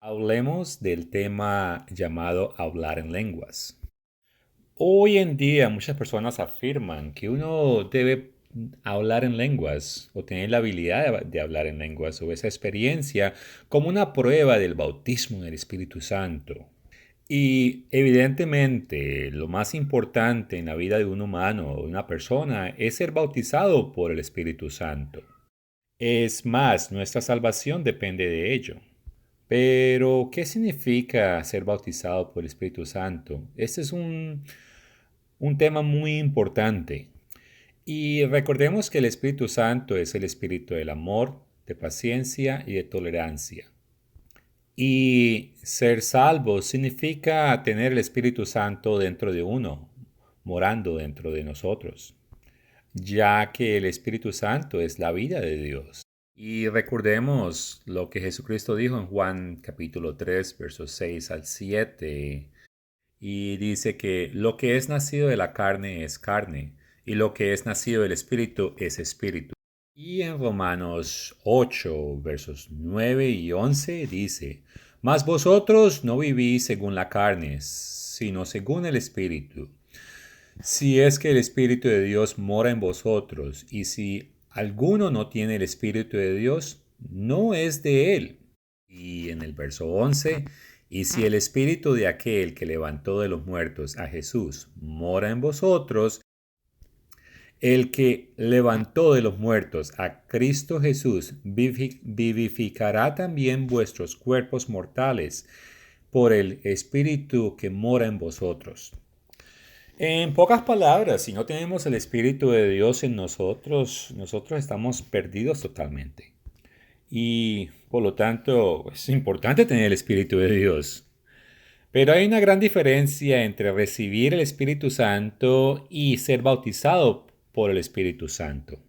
Hablemos del tema llamado hablar en lenguas. Hoy en día muchas personas afirman que uno debe hablar en lenguas o tener la habilidad de hablar en lenguas o esa experiencia como una prueba del bautismo en el Espíritu Santo. Y evidentemente lo más importante en la vida de un humano o de una persona es ser bautizado por el Espíritu Santo. Es más, nuestra salvación depende de ello. Pero, ¿qué significa ser bautizado por el Espíritu Santo? Este es un tema muy importante. Y recordemos que el Espíritu Santo es el espíritu del amor, de paciencia y de tolerancia. Y ser salvo significa tener el Espíritu Santo dentro de uno, morando dentro de nosotros, ya que el Espíritu Santo es la vida de Dios. Y recordemos lo que Jesucristo dijo en Juan capítulo 3, versos 6 al 7. Y dice que lo que es nacido de la carne es carne, y lo que es nacido del Espíritu es espíritu. Y en Romanos 8, versos 9 y 11 dice, mas vosotros no vivís según la carne, sino según el Espíritu. Si es que el Espíritu de Dios mora en vosotros, y si alguno no tiene el Espíritu de Dios, no es de él. Y en el verso 11, y si el Espíritu de aquel que levantó de los muertos a Jesús mora en vosotros, el que levantó de los muertos a Cristo Jesús vivificará también vuestros cuerpos mortales por el Espíritu que mora en vosotros. En pocas palabras, si no tenemos el Espíritu de Dios en nosotros, nosotros estamos perdidos totalmente. Y por lo tanto, es importante tener el Espíritu de Dios. Pero hay una gran diferencia entre recibir el Espíritu Santo y ser bautizado por el Espíritu Santo.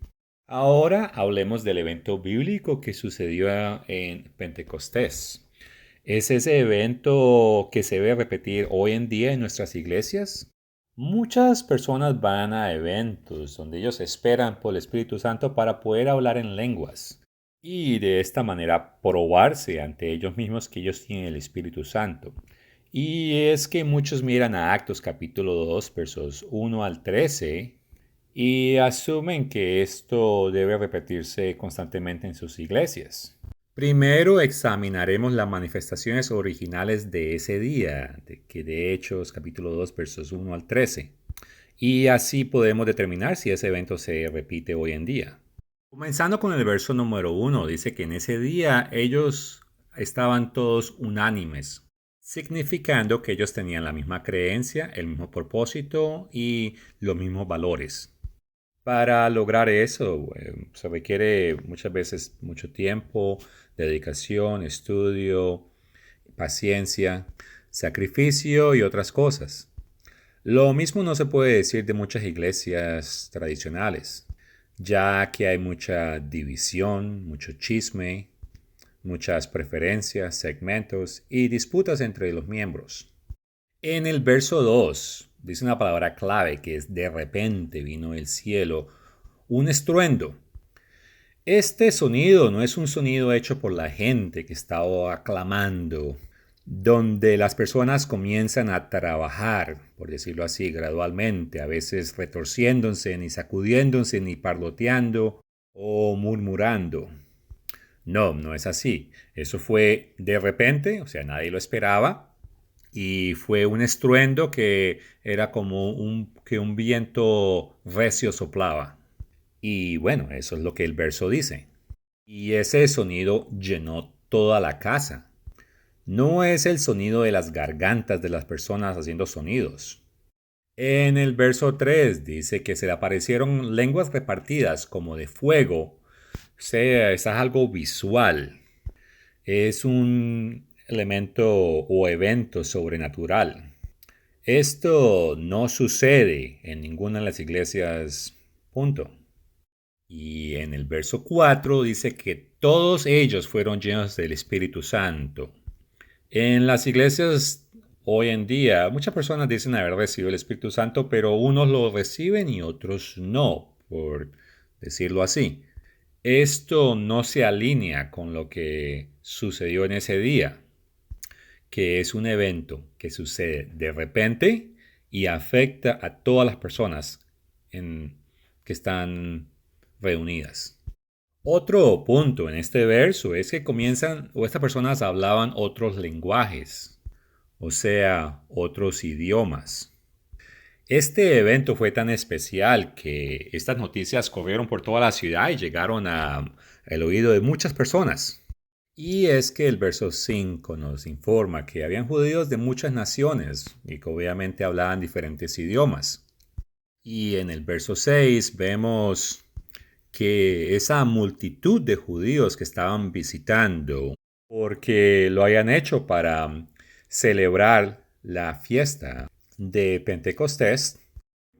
Ahora hablemos del evento bíblico que sucedió en Pentecostés. ¿Es ese evento que se debe repetir hoy en día en nuestras iglesias? Muchas personas van a eventos donde ellos esperan por el Espíritu Santo para poder hablar en lenguas y de esta manera probarse ante ellos mismos que ellos tienen el Espíritu Santo. Y es que muchos miran a Actos capítulo 2 versos 1 al 13 y asumen que esto debe repetirse constantemente en sus iglesias. Primero examinaremos las manifestaciones originales de ese día, que de Hechos capítulo 2 versos 1 al 13. Y así podemos determinar si ese evento se repite hoy en día. Comenzando con el verso número 1, dice que en ese día ellos estaban todos unánimes, significando que ellos tenían la misma creencia, el mismo propósito y los mismos valores. Para lograr eso, se requiere muchas veces mucho tiempo, dedicación, estudio, paciencia, sacrificio y otras cosas. Lo mismo no se puede decir de muchas iglesias tradicionales, ya que hay mucha división, mucho chisme, muchas preferencias, segmentos y disputas entre los miembros. En el verso 2 dice una palabra clave que es de repente vino el cielo un estruendo. Este sonido no es un sonido hecho por la gente que estaba aclamando, donde las personas comienzan a trabajar, por decirlo así, gradualmente, a veces retorciéndose, ni sacudiéndose, ni parloteando o murmurando. No, no es así. Eso fue de repente, o sea, nadie lo esperaba, y fue un estruendo que era como que un viento recio soplaba. Y bueno, eso es lo que el verso dice. Y ese sonido llenó toda la casa. No es el sonido de las gargantas de las personas haciendo sonidos. En el verso 3 dice que se le aparecieron lenguas repartidas como de fuego. O sea, es algo visual. Es un elemento o evento sobrenatural. Esto no sucede en ninguna de las iglesias. Punto. Y en el verso 4 dice que todos ellos fueron llenos del Espíritu Santo. En las iglesias hoy en día, muchas personas dicen haber recibido el Espíritu Santo, pero unos lo reciben y otros no, por decirlo así. Esto no se alinea con lo que sucedió en ese día. que es un evento que sucede de repente y afecta a todas las personas que están reunidas. Otro punto en este verso es que comienzan, o estas personas hablaban otros lenguajes, o sea, otros idiomas. Este evento fue tan especial que estas noticias corrieron por toda la ciudad y llegaron al oído de muchas personas. Y es que el verso 5 nos informa que habían judíos de muchas naciones y que obviamente hablaban diferentes idiomas. Y en el verso 6 vemos que esa multitud de judíos que estaban visitando, porque lo hayan hecho para celebrar la fiesta de Pentecostés,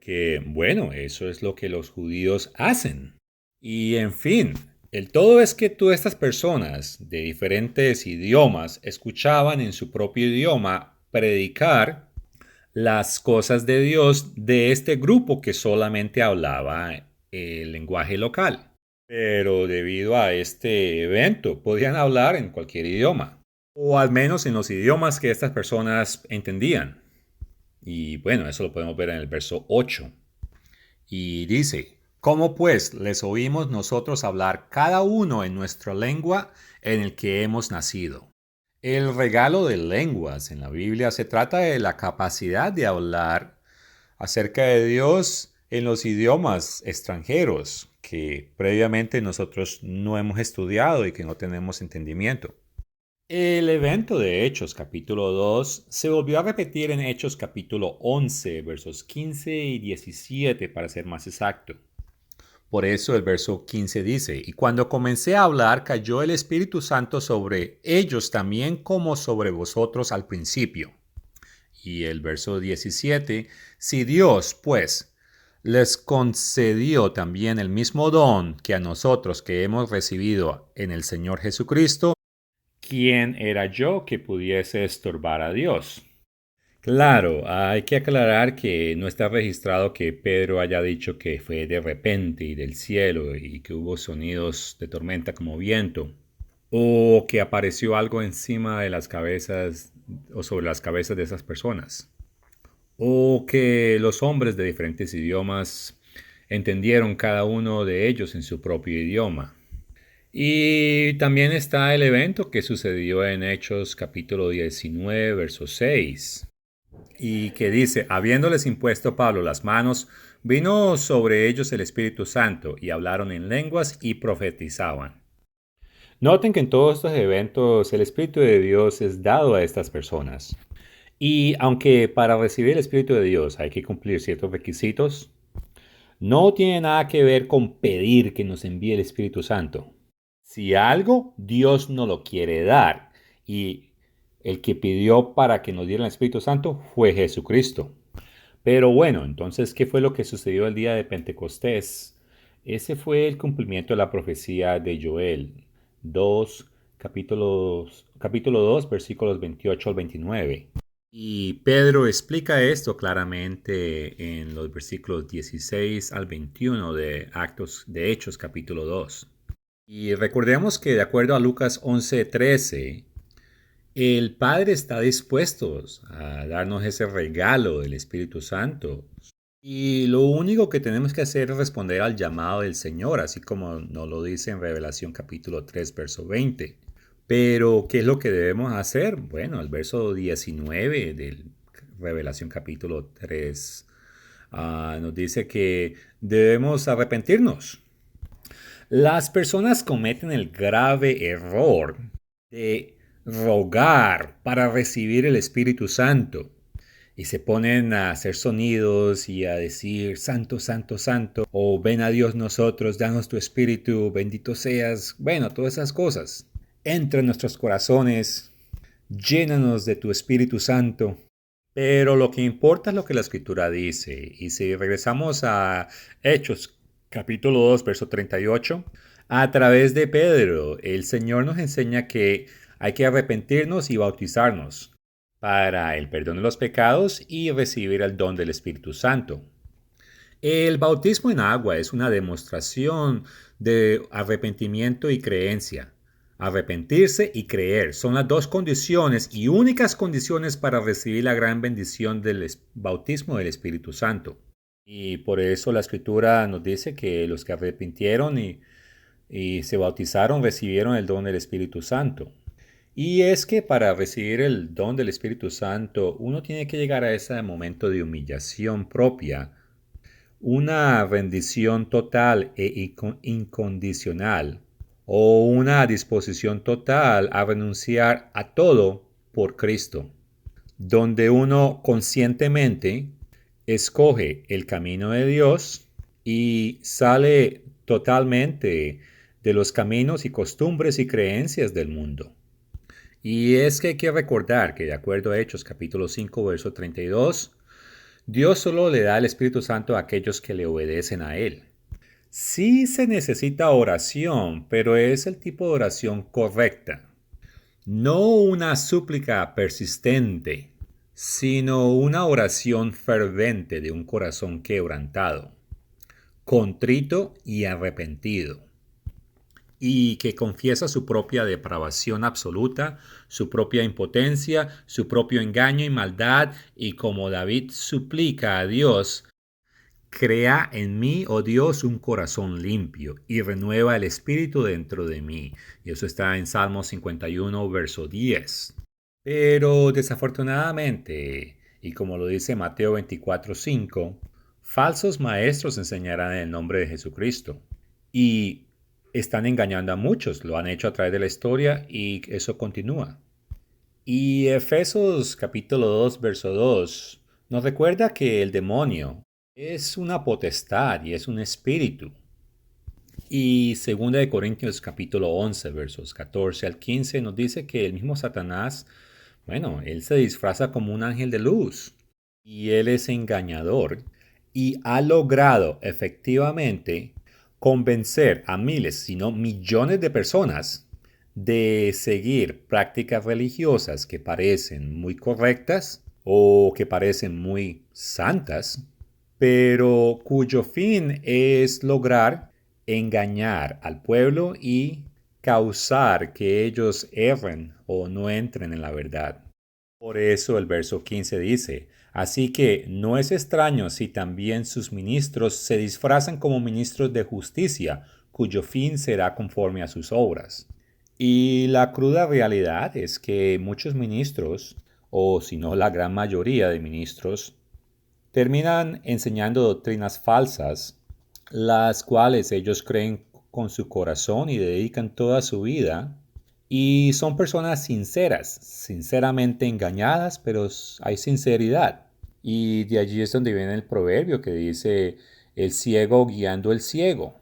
que bueno, eso es lo que los judíos hacen. Y en fin, el todo es que todas estas personas de diferentes idiomas escuchaban en su propio idioma predicar las cosas de Dios de este grupo que solamente hablaba el lenguaje local. Pero debido a este evento podían hablar en cualquier idioma, o al menos en los idiomas que estas personas entendían. Y bueno, eso lo podemos ver en el verso 8. Y dice, ¿cómo pues les oímos nosotros hablar cada uno en nuestra lengua en el que hemos nacido? El regalo de lenguas en la Biblia se trata de la capacidad de hablar acerca de Dios en los idiomas extranjeros que previamente nosotros no hemos estudiado y que no tenemos entendimiento. El evento de Hechos capítulo 2 se volvió a repetir en Hechos capítulo 11, versos 15 y 17 para ser más exacto. Por eso el verso 15 dice, y cuando comencé a hablar cayó el Espíritu Santo sobre ellos también como sobre vosotros al principio. Y el verso 17, si Dios, pues, les concedió también el mismo don que a nosotros que hemos recibido en el Señor Jesucristo, ¿quién era yo que pudiese estorbar a Dios? Claro, hay que aclarar que no está registrado que Pedro haya dicho que fue de repente y del cielo y que hubo sonidos de tormenta como viento, o que apareció algo encima de las cabezas o sobre las cabezas de esas personas, o que los hombres de diferentes idiomas entendieron cada uno de ellos en su propio idioma. Y también está el evento que sucedió en Hechos capítulo 19, verso 6 y que dice, habiéndoles impuesto Pablo las manos, vino sobre ellos el Espíritu Santo y hablaron en lenguas y profetizaban. Noten que en todos estos eventos el Espíritu de Dios es dado a estas personas. Y aunque para recibir el Espíritu de Dios hay que cumplir ciertos requisitos, no tiene nada que ver con pedir que nos envíe el Espíritu Santo. Si algo Dios no lo quiere dar y el que pidió para que nos diera el Espíritu Santo fue Jesucristo. Pero bueno, entonces, ¿qué fue lo que sucedió el día de Pentecostés? Ese fue el cumplimiento de la profecía de Joel 2, capítulo 2, versículos 28 al 29. Y Pedro explica esto claramente en los versículos 16 al 21 de Hechos capítulo 2. Y recordemos que de acuerdo a Lucas 11:13, el Padre está dispuesto a darnos ese regalo del Espíritu Santo. Y lo único que tenemos que hacer es responder al llamado del Señor, así como nos lo dice en Revelación capítulo 3, verso 20. Pero, ¿qué es lo que debemos hacer? Bueno, el verso 19 de Revelación capítulo 3 nos dice que debemos arrepentirnos. Las personas cometen el grave error de rogar para recibir el Espíritu Santo y se ponen a hacer sonidos y a decir santo, santo, santo, o ven a Dios nosotros, danos tu Espíritu, bendito seas, bueno, todas esas cosas. Entra en nuestros corazones, llénanos de tu Espíritu Santo. Pero lo que importa es lo que la Escritura dice. Y si regresamos a Hechos capítulo 2, verso 38, a través de Pedro, el Señor nos enseña que hay que arrepentirnos y bautizarnos para el perdón de los pecados y recibir el don del Espíritu Santo. El bautismo en agua es una demostración de arrepentimiento y creencia, Arrepentirse y creer son las dos condiciones y únicas condiciones para recibir la gran bendición del bautismo del Espíritu Santo. Y por eso la Escritura nos dice que los que arrepintieron y se bautizaron recibieron el don del Espíritu Santo. Y es que para recibir el don del Espíritu Santo uno tiene que llegar a ese momento de humillación propia, una rendición total e incondicional o una disposición total a renunciar a todo por Cristo, donde uno conscientemente escoge el camino de Dios y sale totalmente de los caminos y costumbres y creencias del mundo. Y es que hay que recordar que de acuerdo a Hechos capítulo 5 verso 32, Dios solo le da el Espíritu Santo a aquellos que le obedecen a Él. Sí se necesita oración, pero es el tipo de oración correcta. No una súplica persistente, sino una oración fervente de un corazón quebrantado, contrito y arrepentido, y que confiesa su propia depravación absoluta, su propia impotencia, su propio engaño y maldad, y como David suplica a Dios, crea en mí, oh Dios, un corazón limpio y renueva el espíritu dentro de mí. Y eso está en Salmo 51, verso 10. Pero desafortunadamente, y como lo dice Mateo 24, 5, falsos maestros enseñarán en el nombre de Jesucristo. Y están engañando a muchos, lo han hecho a través de la historia y eso continúa. Y Efesios capítulo 2, verso 2 nos recuerda que el demonio es una potestad y es un espíritu. Y 2 Corintios capítulo 11, versos 14 al 15 nos dice que el mismo Satanás, bueno, él se disfraza como un ángel de luz y él es engañador y ha logrado efectivamente convencer a miles, si no millones de personas de seguir prácticas religiosas que parecen muy correctas o que parecen muy santas, pero cuyo fin es lograr engañar al pueblo y causar que ellos erren o no entren en la verdad. Por eso el verso 15 dice, así que no es extraño si también sus ministros se disfrazan como ministros de justicia, cuyo fin será conforme a sus obras. Y la cruda realidad es que muchos ministros, o si no la gran mayoría de ministros, terminan enseñando doctrinas falsas, las cuales ellos creen con su corazón y dedican toda su vida. Y son personas sinceras, sinceramente engañadas, pero hay sinceridad. Y de allí es donde viene el proverbio que dice, el ciego guiando el ciego.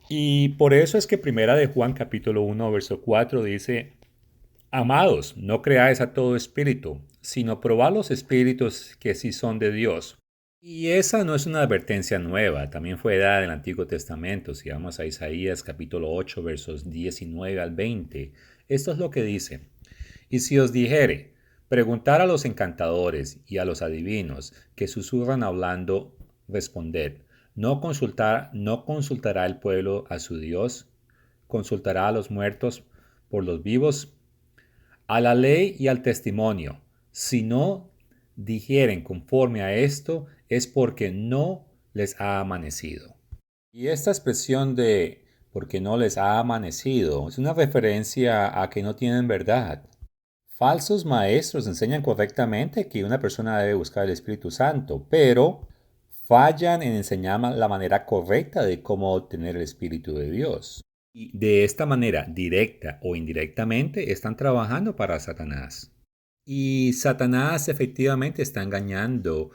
Y por eso es que Primera de Juan capítulo 1 verso 4 dice, amados, no creáis a todo espíritu, sino probad los espíritus que sí son de Dios. Y esa no es una advertencia nueva, también fue dada en el Antiguo Testamento. Si vamos a Isaías capítulo 8 versos 19 al 20, esto es lo que dice. Y si os dijere, preguntar a los encantadores y a los adivinos que susurran hablando, responded, no consultará el pueblo a su Dios, consultará a los muertos por los vivos, a la ley y al testimonio. Si no dijeren conforme a esto, es porque no les ha amanecido. Y esta expresión de porque no les ha amanecido es una referencia a que no tienen verdad. Falsos maestros enseñan correctamente que una persona debe buscar el Espíritu Santo, pero fallan en enseñar la manera correcta de cómo obtener el Espíritu de Dios. Y de esta manera, directa o indirectamente, están trabajando para Satanás. Y Satanás efectivamente está engañando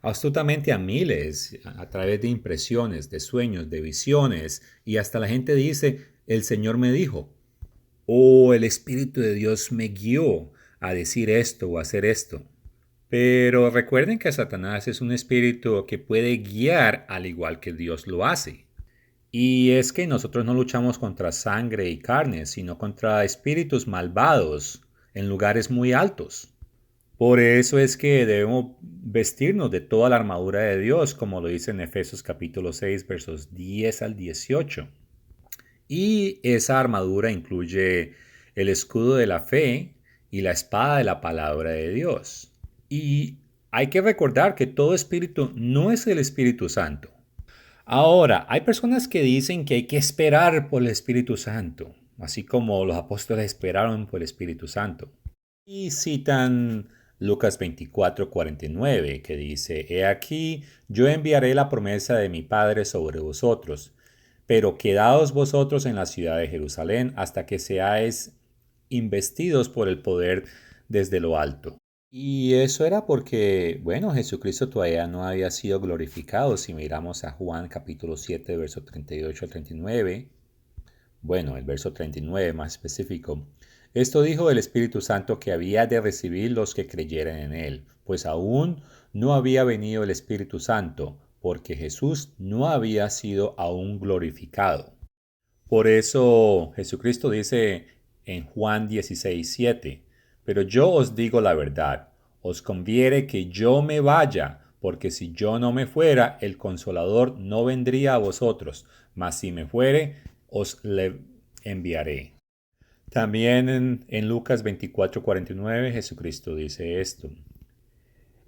astutamente a miles a través de impresiones, de sueños, de visiones. Y hasta la gente dice, el Señor me dijo, o el Espíritu de Dios me guió a decir esto o hacer esto. Pero recuerden que Satanás es un espíritu que puede guiar al igual que Dios lo hace. Y es que nosotros no luchamos contra sangre y carne, sino contra espíritus malvados en lugares muy altos. Por eso es que debemos vestirnos de toda la armadura de Dios, como lo dice en Efesios capítulo 6, versos 10 al 18. Y esa armadura incluye el escudo de la fe y la espada de la palabra de Dios. Y hay que recordar que todo espíritu no es el Espíritu Santo. Ahora, hay personas que dicen que hay que esperar por el Espíritu Santo, así como los apóstoles esperaron por el Espíritu Santo. Y citan Lucas 24:49, que dice, He aquí, yo enviaré la promesa de mi Padre sobre vosotros, pero quedaos vosotros en la ciudad de Jerusalén hasta que seáis investidos por el poder desde lo alto. Y eso era porque, bueno, Jesucristo todavía no había sido glorificado. Si miramos a Juan capítulo 7, verso 38 al 39, bueno, el verso 39 más específico. Esto dijo el Espíritu Santo que había de recibir los que creyeran en él, pues aún no había venido el Espíritu Santo, porque Jesús no había sido aún glorificado. Por eso Jesucristo dice en Juan 16:7, pero yo os digo la verdad, os conviene que yo me vaya, porque si yo no me fuera, el Consolador no vendría a vosotros, mas si me fuere, os le enviaré. También en Lucas 24:49 Jesucristo dice esto.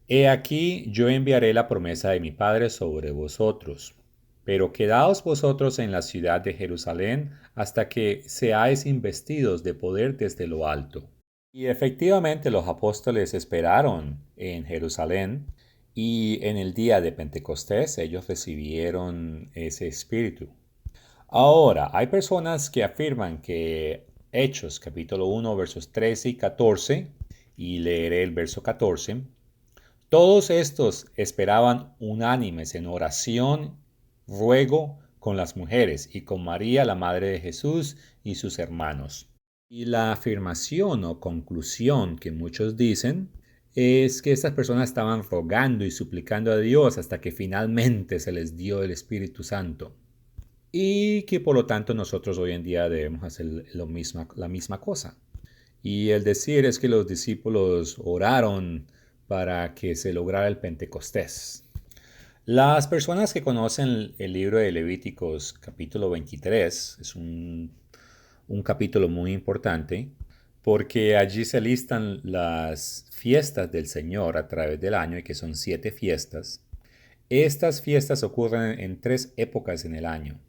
He aquí yo enviaré la promesa de mi Padre sobre vosotros, pero quedaos vosotros en la ciudad de Jerusalén hasta que seáis investidos de poder desde lo alto. Y efectivamente los apóstoles esperaron en Jerusalén y en el día de Pentecostés ellos recibieron ese espíritu. Ahora, hay personas que afirman que Hechos capítulo 1 versos 13 y 14, y leeré el verso 14, todos estos esperaban unánimes en oración, ruego con las mujeres y con María, la madre de Jesús, y sus hermanos. Y la afirmación o conclusión que muchos dicen es que estas personas estaban rogando y suplicando a Dios hasta que finalmente se les dio el Espíritu Santo. Y que por lo tanto nosotros hoy en día debemos hacer la misma cosa. Y el decir es que los discípulos oraron para que se lograra el Pentecostés. Las personas que conocen el libro de Levíticos capítulo 23 es un capítulo muy importante porque allí se listan las fiestas del Señor a través del año y que son 7 fiestas. Estas fiestas ocurren en 3 épocas en el año.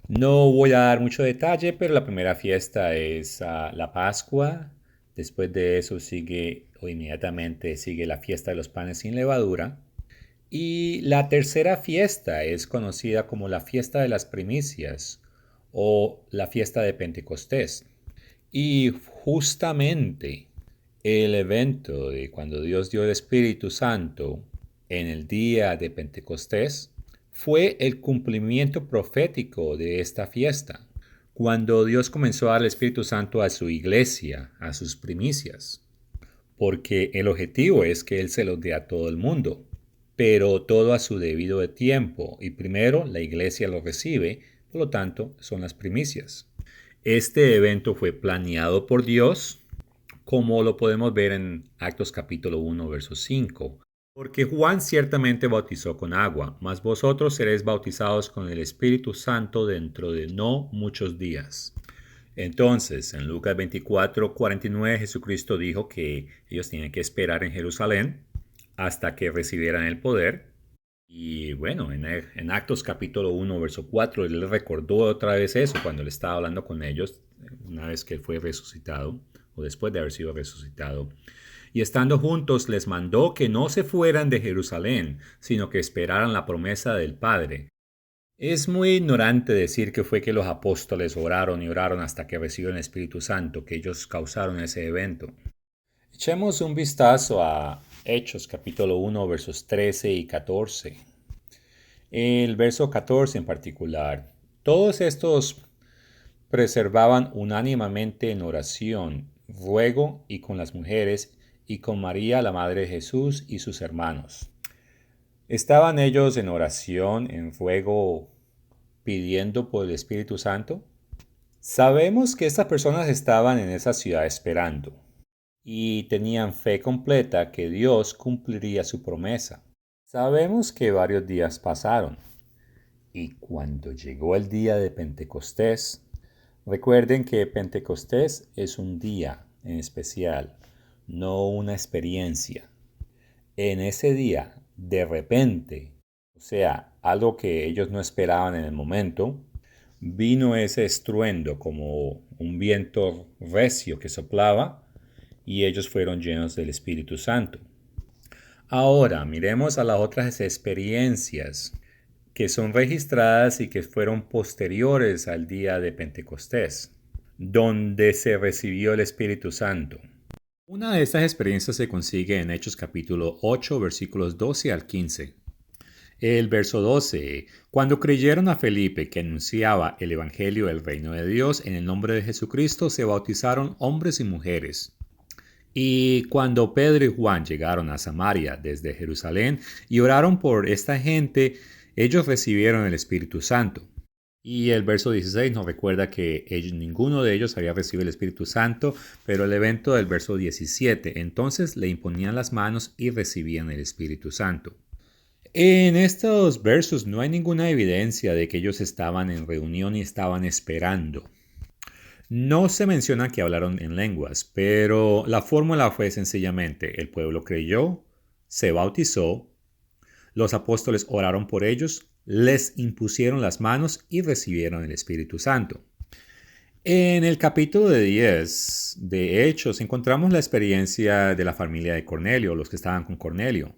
No voy a dar mucho detalle, pero la primera fiesta es la Pascua. Después de eso sigue o inmediatamente sigue la fiesta de los panes sin levadura. Y la tercera fiesta es conocida como la fiesta de las primicias o la fiesta de Pentecostés. Y justamente el evento de cuando Dios dio el Espíritu Santo en el día de Pentecostés fue el cumplimiento profético de esta fiesta, cuando Dios comenzó a dar el Espíritu Santo a su iglesia, a sus primicias, porque el objetivo es que Él se los dé a todo el mundo, pero todo a su debido tiempo, y primero la iglesia lo recibe, por lo tanto son las primicias. Este evento fue planeado por Dios, como lo podemos ver en Actos capítulo 1, verso 5. Porque Juan ciertamente bautizó con agua, mas vosotros seréis bautizados con el Espíritu Santo dentro de no muchos días. Entonces, en Lucas 24:49, Jesucristo dijo que ellos tienen que esperar en Jerusalén hasta que recibieran el poder. Y bueno, en Actos capítulo 1, verso 4, él les recordó otra vez eso cuando él estaba hablando con ellos, una vez que él fue resucitado, o después de haber sido resucitado. Y estando juntos les mandó que no se fueran de Jerusalén, sino que esperaran la promesa del Padre. Es muy ignorante decir que fue que los apóstoles oraron y oraron hasta que recibieron el Espíritu Santo, que ellos causaron ese evento. Echemos un vistazo a Hechos capítulo 1 versos 13 y 14. El verso 14 en particular. Todos estos preservaban unánimemente en oración, ruego y con las mujeres y con María la Madre de Jesús y sus hermanos. ¿Estaban ellos en oración, en ruego, pidiendo por el Espíritu Santo? Sabemos que estas personas estaban en esa ciudad esperando y tenían fe completa que Dios cumpliría su promesa. Sabemos que varios días pasaron y cuando llegó el día de Pentecostés, Recuerden que Pentecostés es un día en especial, no una experiencia. En ese día, de repente, o sea, algo que ellos no esperaban en el momento, vino ese estruendo como un viento recio que soplaba y ellos fueron llenos del Espíritu Santo. Ahora, miremos a las otras experiencias que son registradas y que fueron posteriores al día de Pentecostés, donde se recibió el Espíritu Santo. Una de estas experiencias se consigue en Hechos capítulo 8, versículos 12 al 15. El verso 12. Cuando creyeron a Felipe que anunciaba el Evangelio del reino de Dios en el nombre de Jesucristo, se bautizaron hombres y mujeres. Y cuando Pedro y Juan llegaron a Samaria desde Jerusalén y oraron por esta gente, ellos recibieron el Espíritu Santo. Y el verso 16 nos recuerda que ninguno de ellos había recibido el Espíritu Santo, pero el evento del verso 17, entonces le imponían las manos y recibían el Espíritu Santo. En estos versos no hay ninguna evidencia de que ellos estaban en reunión y estaban esperando. No se menciona que hablaron en lenguas, pero la fórmula fue sencillamente: el pueblo creyó, se bautizó, los apóstoles oraron por ellos, les impusieron las manos y recibieron el Espíritu Santo. En el capítulo 10 de Hechos encontramos la experiencia de la familia de Cornelio, los que estaban con Cornelio.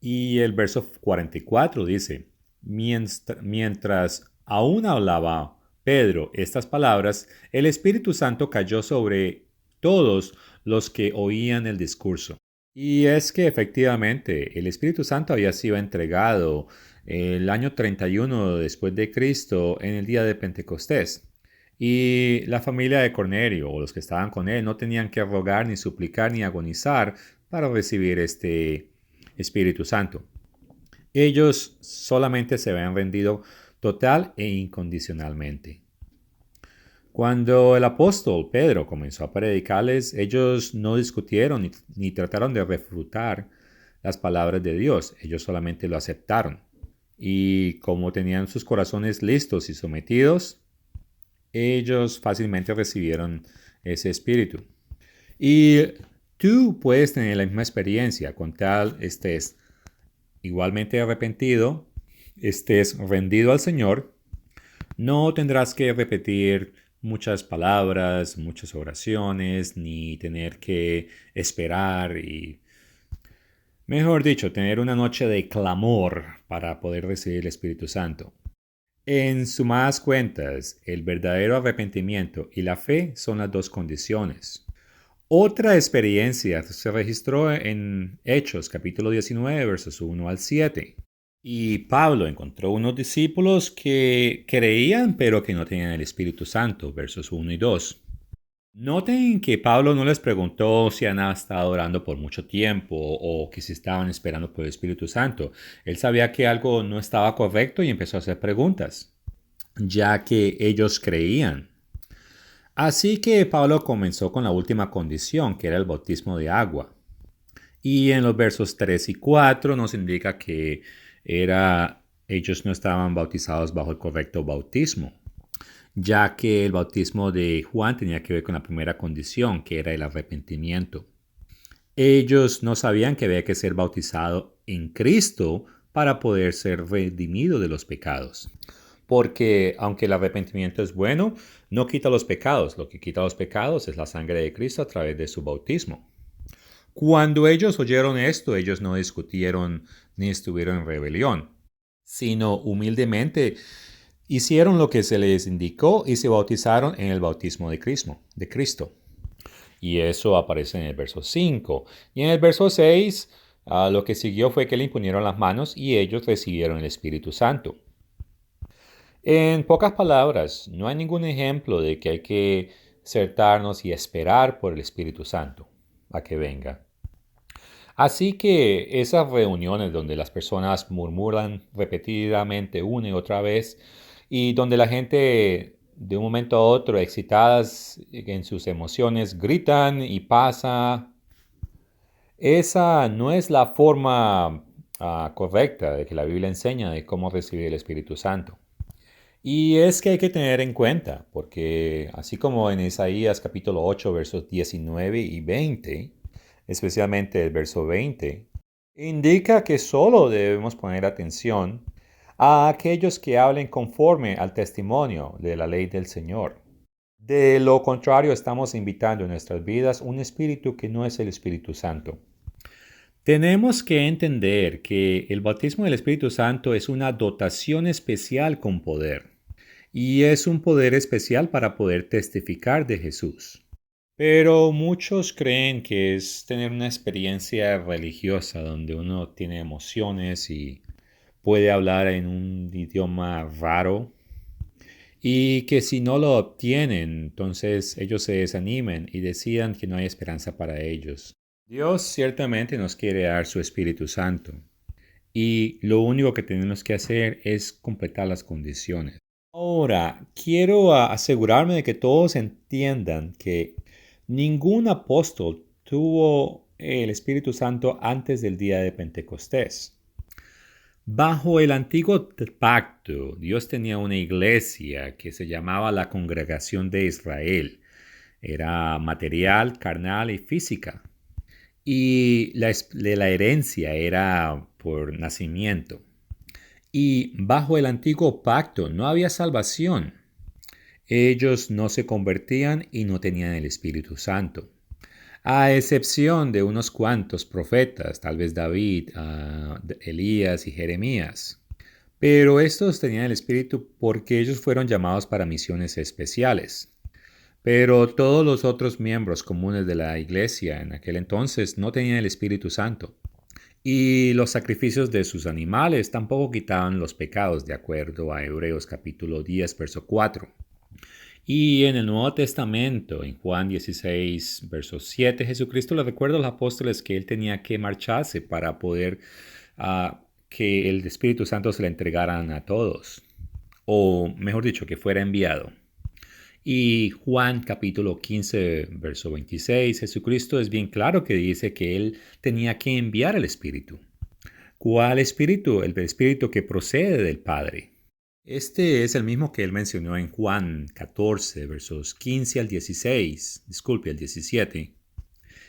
Y el verso 44 dice: mientras aún hablaba Pedro estas palabras, el Espíritu Santo cayó sobre todos los que oían el discurso. Y es que efectivamente el Espíritu Santo había sido entregado el año 31 después de Cristo en el día de Pentecostés. Y la familia de Cornelio o los que estaban con él no tenían que rogar, ni suplicar, ni agonizar para recibir este Espíritu Santo. Ellos solamente se habían rendido total e incondicionalmente. Cuando el apóstol Pedro comenzó a predicarles, ellos no discutieron ni trataron de refutar las palabras de Dios. Ellos solamente lo aceptaron. Y como tenían sus corazones listos y sometidos, ellos fácilmente recibieron ese espíritu. Y tú puedes tener la misma experiencia con tal estés igualmente arrepentido, estés rendido al Señor. No tendrás que repetir muchas palabras, muchas oraciones, ni tener que esperar y, mejor dicho, tener una noche de clamor para poder recibir el Espíritu Santo. En sumadas cuentas, el verdadero arrepentimiento y la fe son las dos condiciones. Otra experiencia se registró en Hechos capítulo 19 versos 1 al 7. Y Pablo encontró unos discípulos que creían pero que no tenían el Espíritu Santo, versos 1 y 2. Noten que Pablo no les preguntó si han estado orando por mucho tiempo o que si estaban esperando por el Espíritu Santo. Él sabía que algo no estaba correcto y empezó a hacer preguntas, ya que ellos creían. Así que Pablo comenzó con la última condición, que era el bautismo de agua. Y en los versos 3 y 4 nos indica que ellos no estaban bautizados bajo el correcto bautismo, ya que el bautismo de Juan tenía que ver con la primera condición, que era el arrepentimiento. Ellos no sabían que había que ser bautizado en Cristo para poder ser redimido de los pecados. Porque aunque el arrepentimiento es bueno, no quita los pecados. Lo que quita los pecados es la sangre de Cristo a través de su bautismo. Cuando ellos oyeron esto, ellos no discutieron ni estuvieron en rebelión, sino humildemente hicieron lo que se les indicó y se bautizaron en el bautismo de Cristo. Y eso aparece en el verso 5. Y en el verso 6, lo que siguió fue que le imponieron las manos y ellos recibieron el Espíritu Santo. En pocas palabras, no hay ningún ejemplo de que hay que sentarnos y esperar por el Espíritu Santo a que venga. Así que esas reuniones donde las personas murmuran repetidamente una y otra vez y donde la gente de un momento a otro, excitadas en sus emociones, gritan y pasa, esa no es la forma correcta de que la Biblia enseña de cómo recibir el Espíritu Santo. Y es que hay que tener en cuenta, porque así como en Isaías capítulo 8, versos 19 y 20, especialmente el verso 20, indica que solo debemos poner atención a aquellos que hablen conforme al testimonio de la ley del Señor. De lo contrario, estamos invitando en nuestras vidas un espíritu que no es el Espíritu Santo. Tenemos que entender que el bautismo del Espíritu Santo es una dotación especial con poder, y es un poder especial para poder testificar de Jesús. Pero muchos creen que es tener una experiencia religiosa donde uno tiene emociones y puede hablar en un idioma raro y que si no lo obtienen, entonces ellos se desanimen y decidan que no hay esperanza para ellos. Dios ciertamente nos quiere dar su Espíritu Santo y lo único que tenemos que hacer es completar las condiciones. Ahora, quiero asegurarme de que todos entiendan que ningún apóstol tuvo el Espíritu Santo antes del día de Pentecostés. Bajo el antiguo pacto, Dios tenía una iglesia que se llamaba la Congregación de Israel. Era material, carnal y física. Y la herencia era por nacimiento. Y bajo el antiguo pacto no había salvación. Ellos no se convertían y no tenían el Espíritu Santo. A excepción de unos cuantos profetas, tal vez David, Elías y Jeremías. Pero estos tenían el Espíritu porque ellos fueron llamados para misiones especiales. Pero todos los otros miembros comunes de la iglesia en aquel entonces no tenían el Espíritu Santo. Y los sacrificios de sus animales tampoco quitaban los pecados, de acuerdo a Hebreos capítulo 10, verso 4. Y en el Nuevo Testamento, en Juan 16, verso 7, Jesucristo le recuerda a los apóstoles que él tenía que marcharse para poder que el Espíritu Santo se le entregaran a todos. O mejor dicho, que fuera enviado. Y Juan capítulo 15, verso 26, Jesucristo es bien claro que dice que él tenía que enviar el Espíritu. ¿Cuál Espíritu? El Espíritu que procede del Padre. Este es el mismo que él mencionó en Juan 14, versos 15 al 16, disculpe, al 17.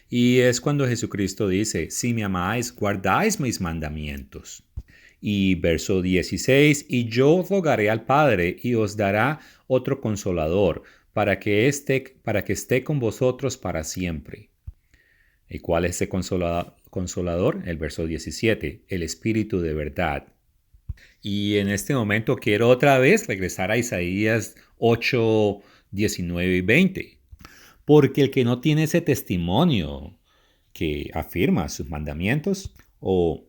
Y es cuando Jesucristo dice, si me amáis, guardáis mis mandamientos. Y verso 16, y yo rogaré al Padre y os dará otro consolador para que esté con vosotros para siempre. ¿Y cuál es ese consolador? El verso 17, el Espíritu de verdad. Y en este momento quiero otra vez regresar a Isaías 8, 19 y 20. Porque el que no tiene ese testimonio que afirma sus mandamientos, o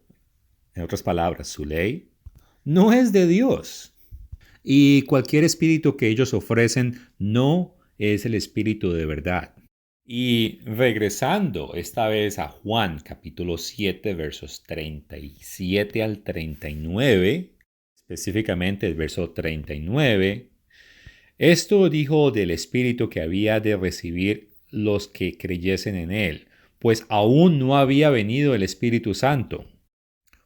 en otras palabras, su ley, no es de Dios. Y cualquier espíritu que ellos ofrecen no es el espíritu de verdad. Y regresando esta vez a Juan capítulo 7 versos 37 al 39, específicamente el verso 39, esto dijo del espíritu que había de recibir los que creyesen en él, pues aún no había venido el Espíritu Santo,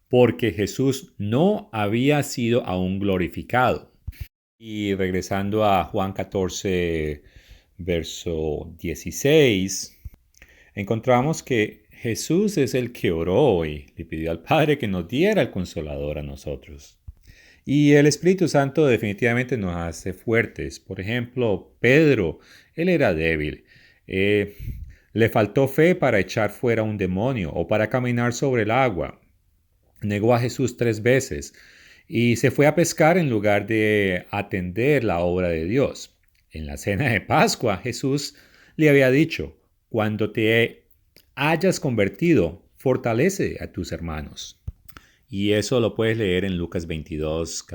porque Jesús no había sido aún glorificado. Y regresando a Juan 14, verso 16, encontramos que Jesús es el que oró y le pidió al Padre que nos diera el consolador a nosotros. Y el Espíritu Santo definitivamente nos hace fuertes. Por ejemplo, Pedro, él era débil. Le faltó fe para echar fuera un demonio o para caminar sobre el agua. Negó a Jesús 3 veces y se fue a pescar en lugar de atender la obra de Dios. En la cena de Pascua, Jesús le había dicho, cuando te hayas convertido, fortalece a tus hermanos. Y eso lo puedes leer en Lucas 22,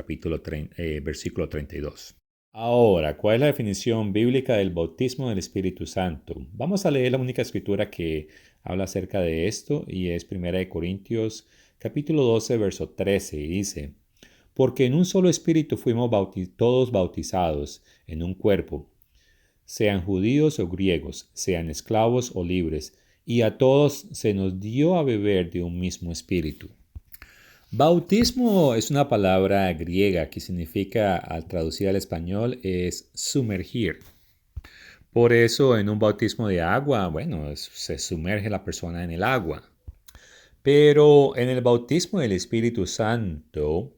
versículo 32. Ahora, ¿cuál es la definición bíblica del bautismo del Espíritu Santo? Vamos a leer la única escritura que habla acerca de esto y es 1 Corintios capítulo 12, verso 13 y dice, porque en un solo espíritu fuimos todos bautizados en un cuerpo, sean judíos o griegos, sean esclavos o libres, y a todos se nos dio a beber de un mismo espíritu. Bautismo es una palabra griega que significa, al traducir al español, es sumergir. Por eso en un bautismo de agua, bueno, se sumerge la persona en el agua. Pero en el bautismo del Espíritu Santo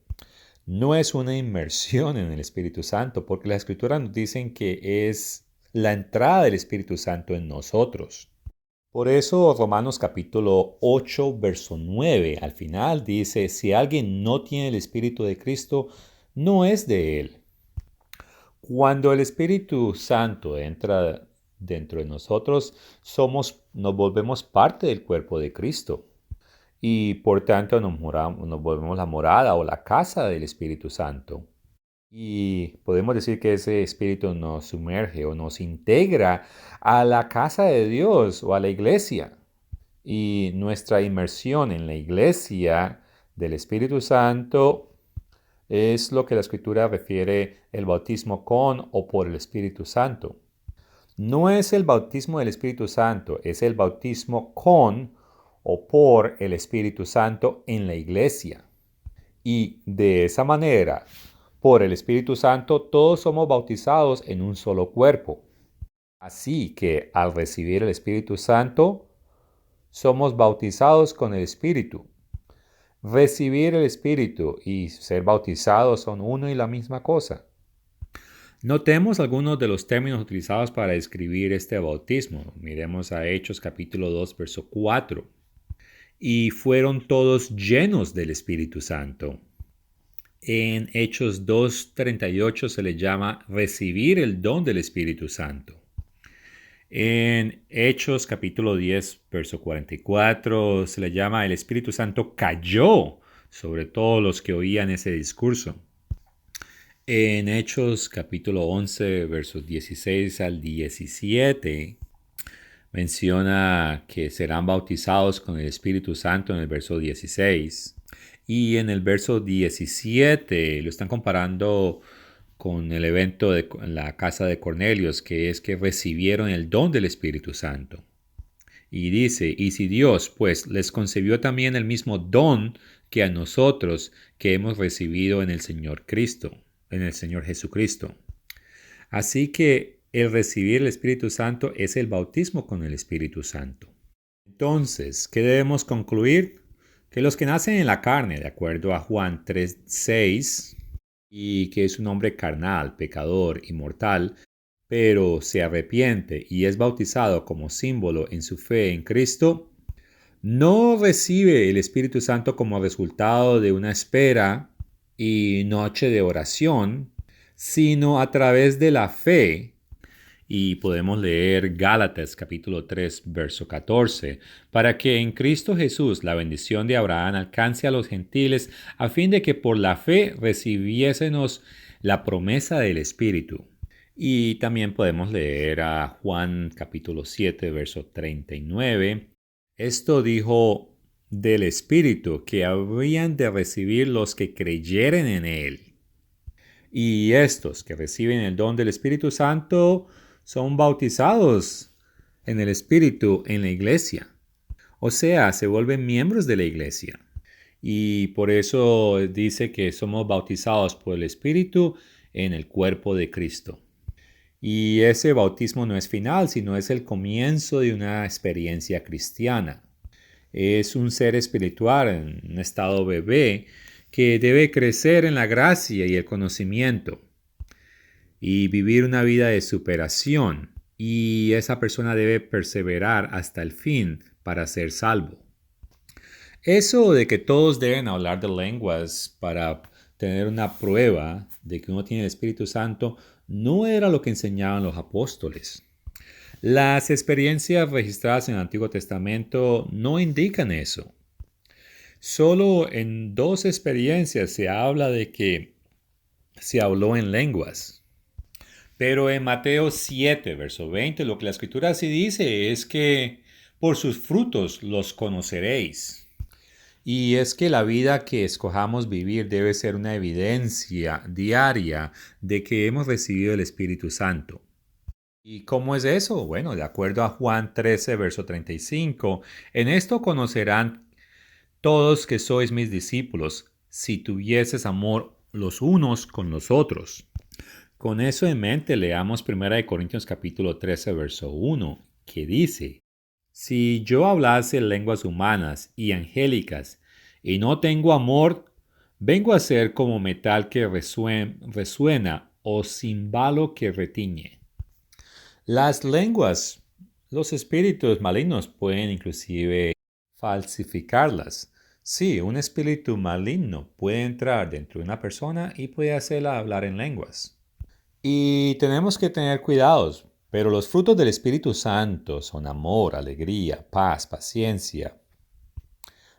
no es una inmersión en el Espíritu Santo, porque las Escrituras nos dicen que es la entrada del Espíritu Santo en nosotros. Por eso Romanos capítulo 8, verso 9, al final dice, si alguien no tiene el Espíritu de Cristo, no es de él. Cuando el Espíritu Santo entra dentro de nosotros, nos volvemos parte del cuerpo de Cristo. Y por tanto nos volvemos la morada o la casa del Espíritu Santo. Y podemos decir que ese Espíritu nos sumerge o nos integra a la casa de Dios o a la iglesia. Y nuestra inmersión en la iglesia del Espíritu Santo es lo que la Escritura refiere el bautismo con o por el Espíritu Santo. No es el bautismo del Espíritu Santo, es el bautismo con o por el Espíritu Santo en la iglesia. Y de esa manera, por el Espíritu Santo, todos somos bautizados en un solo cuerpo. Así que al recibir el Espíritu Santo, somos bautizados con el Espíritu. Recibir el Espíritu y ser bautizados son uno y la misma cosa. Notemos algunos de los términos utilizados para describir este bautismo. Miremos a Hechos capítulo 2, verso 4. Y fueron todos llenos del Espíritu Santo. En Hechos 2:38 se le llama recibir el don del Espíritu Santo. En Hechos capítulo 10, verso 44 se le llama el Espíritu Santo cayó sobre todos los que oían ese discurso. En Hechos capítulo 11, versos 16 al 17, menciona que serán bautizados con el Espíritu Santo en el verso 16. Y en el verso 17 lo están comparando con el evento de la casa de Cornelios, que es que recibieron el don del Espíritu Santo. Y dice, y si Dios pues les concedió también el mismo don que a nosotros que hemos recibido en el Señor Cristo, en el Señor Jesucristo. Así que el recibir el Espíritu Santo es el bautismo con el Espíritu Santo. Entonces, ¿qué debemos concluir? Que los que nacen en la carne, de acuerdo a Juan 3:6, y que es un hombre carnal, pecador y mortal, pero se arrepiente y es bautizado como símbolo en su fe en Cristo, no recibe el Espíritu Santo como resultado de una espera y noche de oración, sino a través de la fe. Y podemos leer Gálatas capítulo 3, verso 14, para que en Cristo Jesús la bendición de Abraham alcance a los gentiles, a fin de que por la fe recibiésemos la promesa del Espíritu. Y también podemos leer a Juan capítulo 7, verso 39. Esto dijo del Espíritu que habrían de recibir los que creyeren en Él. Y estos que reciben el don del Espíritu Santo son bautizados en el Espíritu en la iglesia. O sea, se vuelven miembros de la iglesia. Y por eso dice que somos bautizados por el Espíritu en el cuerpo de Cristo. Y ese bautismo no es final, sino es el comienzo de una experiencia cristiana. Es un ser espiritual en un estado bebé que debe crecer en la gracia y el conocimiento y vivir una vida de superación. Y esa persona debe perseverar hasta el fin para ser salvo. Eso de que todos deben hablar de lenguas para tener una prueba de que uno tiene el Espíritu Santo no era lo que enseñaban los apóstoles. Las experiencias registradas en el Antiguo Testamento no indican eso. Solo en 2 experiencias se habla de que se habló en lenguas. Pero en Mateo 7, verso 20, lo que la Escritura sí dice es que por sus frutos los conoceréis. Y es que la vida que escojamos vivir debe ser una evidencia diaria de que hemos recibido el Espíritu Santo. ¿Y cómo es eso? Bueno, de acuerdo a Juan 13, verso 35, en esto conocerán todos que sois mis discípulos, si tuvieses amor los unos con los otros. Con eso en mente, leamos 1 Corintios capítulo 13, verso 1, que dice: Si yo hablase lenguas humanas y angélicas y no tengo amor, vengo a ser como metal que resuena o cimbalo que retiñe. Las lenguas, los espíritus malignos pueden inclusive falsificarlas. Sí, un espíritu maligno puede entrar dentro de una persona y puede hacerla hablar en lenguas. Y tenemos que tener cuidados, pero los frutos del Espíritu Santo son amor, alegría, paz, paciencia,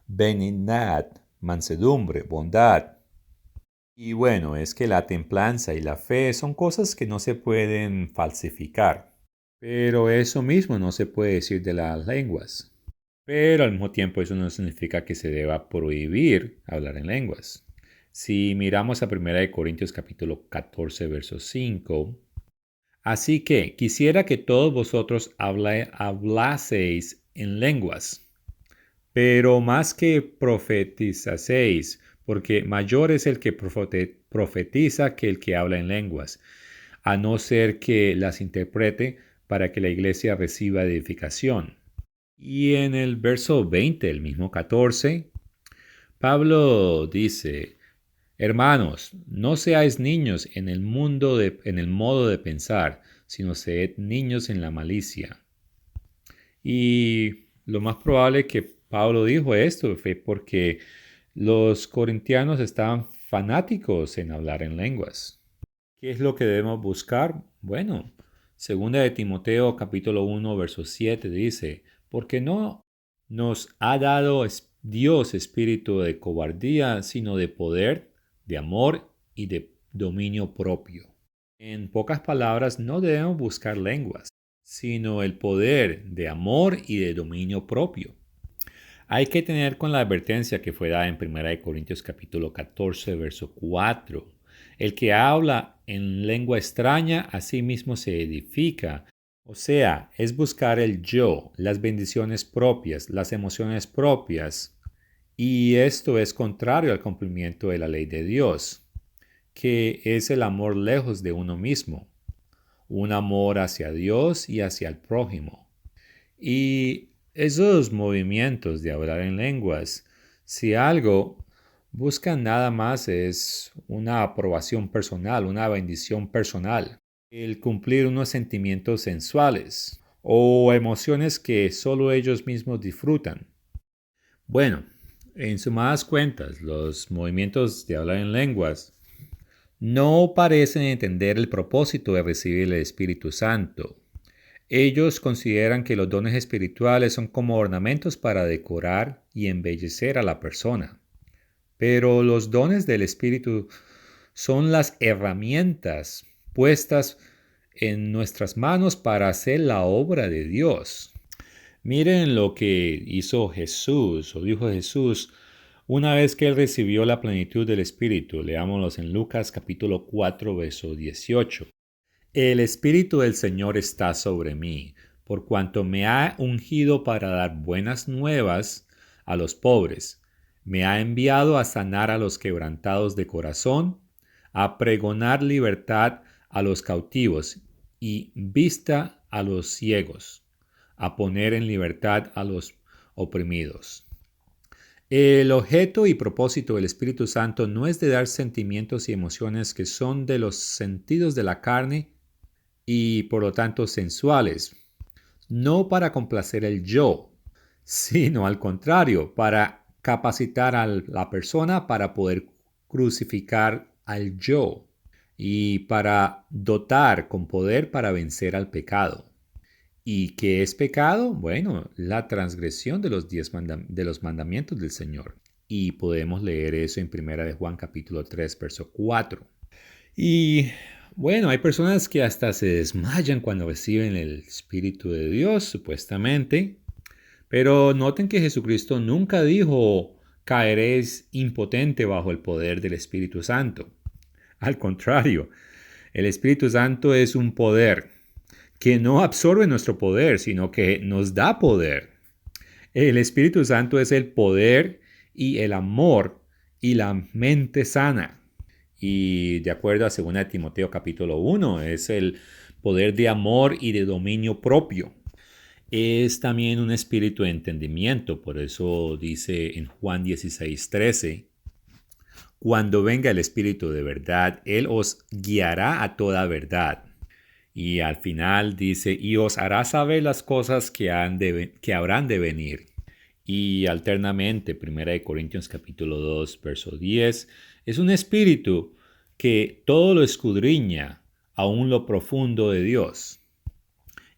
benignidad, mansedumbre, bondad. Y bueno, es que la templanza y la fe son cosas que no se pueden falsificar. Pero eso mismo no se puede decir de las lenguas. Pero al mismo tiempo eso no significa que se deba prohibir hablar en lenguas. Si miramos a 1 Corintios capítulo 14, verso 5, así que quisiera que todos vosotros hablaseis en lenguas, pero más que profetizaseis, porque mayor es el que profetiza que el que habla en lenguas, a no ser que las interprete para que la iglesia reciba edificación. Y en el verso 20, el mismo 14, Pablo dice: Hermanos, no seáis niños en el modo de pensar, sino sed niños en la malicia. Y lo más probable que Pablo dijo esto fue porque los corintianos estaban fanáticos en hablar en lenguas. ¿Qué es lo que debemos buscar? Bueno, segunda de Timoteo capítulo 1 verso 7 dice: porque no nos ha dado Dios espíritu de cobardía, sino de poder, de amor y de dominio propio. En pocas palabras, no debemos buscar lenguas, sino el poder de amor y de dominio propio. Hay que tener con la advertencia que fue dada en 1 Corintios capítulo 14, verso 4. El que habla en lengua extraña a sí mismo se edifica. O sea, es buscar el yo, las bendiciones propias, las emociones propias. Y esto es contrario al cumplimiento de la ley de Dios, que es el amor lejos de uno mismo, un amor hacia Dios y hacia el prójimo. Y esos movimientos de hablar en lenguas, si algo buscan nada más es una aprobación personal, una bendición personal, el cumplir unos sentimientos sensuales o emociones que solo ellos mismos disfrutan. Bueno, en sumadas cuentas, los movimientos de hablar en lenguas no parecen entender el propósito de recibir el Espíritu Santo. Ellos consideran que los dones espirituales son como ornamentos para decorar y embellecer a la persona. Pero los dones del Espíritu son las herramientas puestas en nuestras manos para hacer la obra de Dios. Miren lo que hizo Jesús, o dijo Jesús, una vez que él recibió la plenitud del Espíritu. Leámoslos en Lucas capítulo 4, verso 18. El Espíritu del Señor está sobre mí, por cuanto me ha ungido para dar buenas nuevas a los pobres. Me ha enviado a sanar a los quebrantados de corazón, a pregonar libertad a los cautivos y vista a los ciegos, a poner en libertad a los oprimidos. El objeto y propósito del Espíritu Santo no es de dar sentimientos y emociones que son de los sentidos de la carne y por lo tanto sensuales, no para complacer el yo, sino al contrario, para capacitar a la persona para poder crucificar al yo y para dotar con poder para vencer al pecado. ¿Y qué es pecado? Bueno, la transgresión de los mandamientos del Señor. Y podemos leer eso en 1 Juan capítulo 3, verso 4. Y bueno, hay personas que hasta se desmayan cuando reciben el Espíritu de Dios, supuestamente. Pero noten que Jesucristo nunca dijo: caeréis impotente bajo el poder del Espíritu Santo. Al contrario, el Espíritu Santo es un poder que no absorbe nuestro poder, sino que nos da poder. El Espíritu Santo es el poder y el amor y la mente sana. Y de acuerdo a 2 Timoteo capítulo 1, es el poder de amor y de dominio propio. Es también un espíritu de entendimiento, por eso dice en Juan 16:13, cuando venga el Espíritu de verdad, Él os guiará a toda verdad. Y al final dice, y os hará saber las cosas que habrán de venir. Y alternamente, 1 Corintios capítulo 2, verso 10, es un espíritu que todo lo escudriña, aún lo profundo de Dios.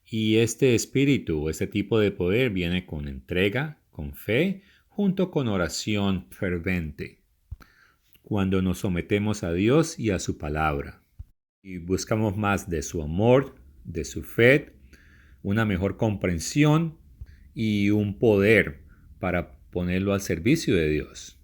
Y este espíritu, este tipo de poder viene con entrega, con fe, junto con oración fervente, cuando nos sometemos a Dios y a su palabra. Y buscamos más de su amor, de su fe, una mejor comprensión y un poder para ponerlo al servicio de Dios.